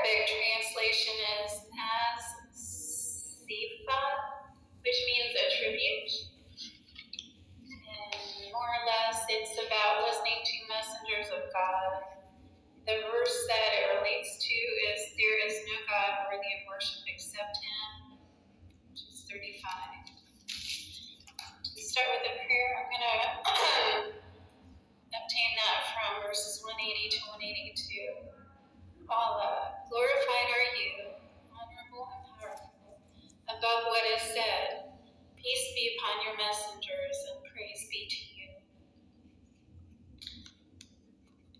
Arabic translation is as sifa, which means a tribute. And more or less, it's about listening to messengers of God. The verse that it relates to is, there is no God worthy of worship except Him, which is 35. To start with a prayer, I'm going to obtain that from verses 180 to 182. Allah, glorified are you, honorable and powerful, above what is said. Peace be upon your messengers, and praise be to you.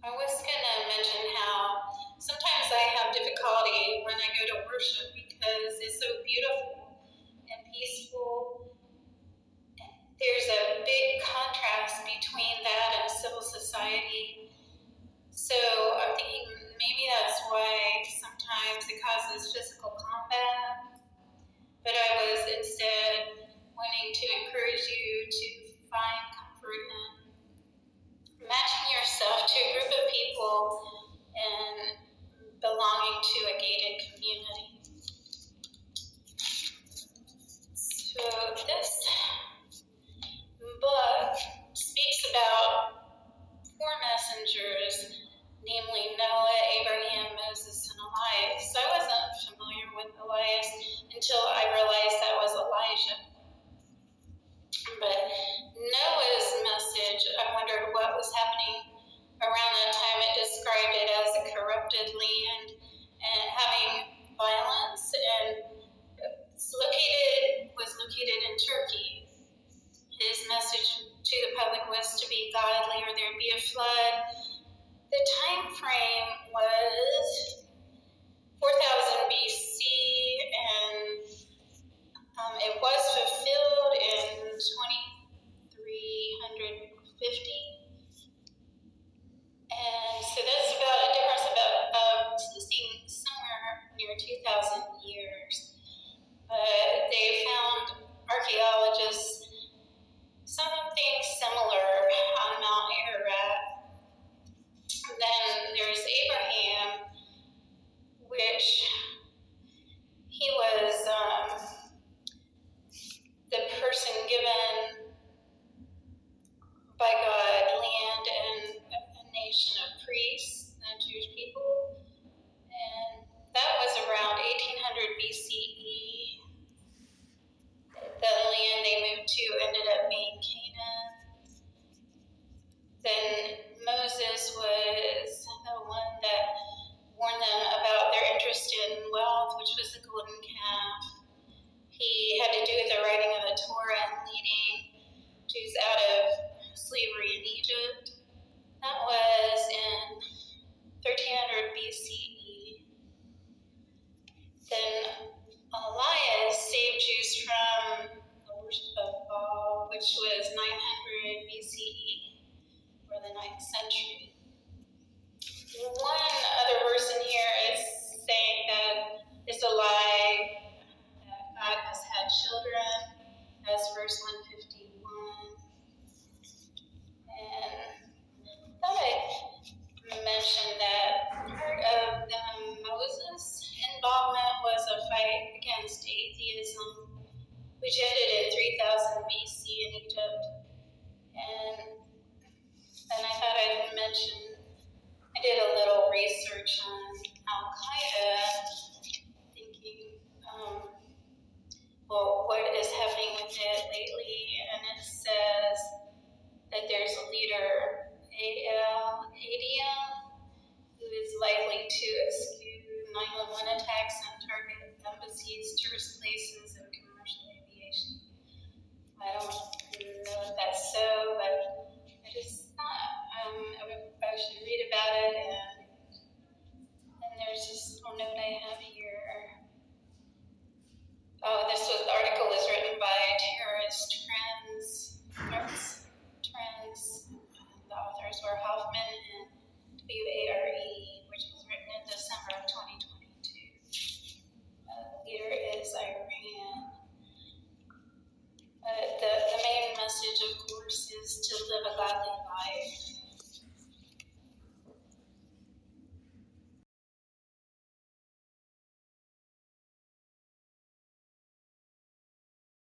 I was going to mention how sometimes I have difficulty when I go to worship because it's so beautiful and peaceful. There's a big contrast between that and civil society. So I'm thinking maybe that's why sometimes it causes physical combat. But I was instead wanting to encourage you to find comfort in matching yourself to a group of people and belonging to a gated community. So this book speaks about 4 messengers, namely Noah, Abraham, Moses, and Elias. I wasn't familiar with Elias until I realized that was Elijah. But Noah's message, I wondered what was happening around that time. It described it as a corrupted land and having violence, and was located in Turkey. His message to the public was to be godly or there'd be a flood. The time frame was 4000 BC, and it was fulfilled in 2350. And so that's about a difference of somewhere near 2,000 years. But they found, archaeologists, something similar on Mount Ararat. Then there's Abraham, which he was the person given by God land and a nation of priests, the Jewish people. And that was around 1800 BCE. The land they moved to ended up being Canaan. Then Moses was the one that warned them about their interest in wealth, which was the golden calf. He had to do with the writing of the Torah and leading Jews out of slavery in Egypt. That was in 1300 BCE. Then Elias saved Jews from the worship of Baal, which was 900 BCE, or the 9th century. One other verse in here is saying that it's a lie that God has had children. That's verse 151. And I thought I'd mention that part of Moses' involvement was a fight against atheism, which ended in 3000 BC in Egypt. And I thought I'd mention, I did a little research on Al-Qaeda, thinking, what is happening with it lately? And it says that there's a leader, ADM, who is likely to execute 911 attacks and target embassies, tourist places, and commercial aviation. I don't know if that's so, but I just thought I should read about it. And there's this little note I have here. Oh, this article was written by Terrorist Trends. The authors were Hoffman and WARE, which was written in December of 2022. Leader is Iran. The main message, of course, is to live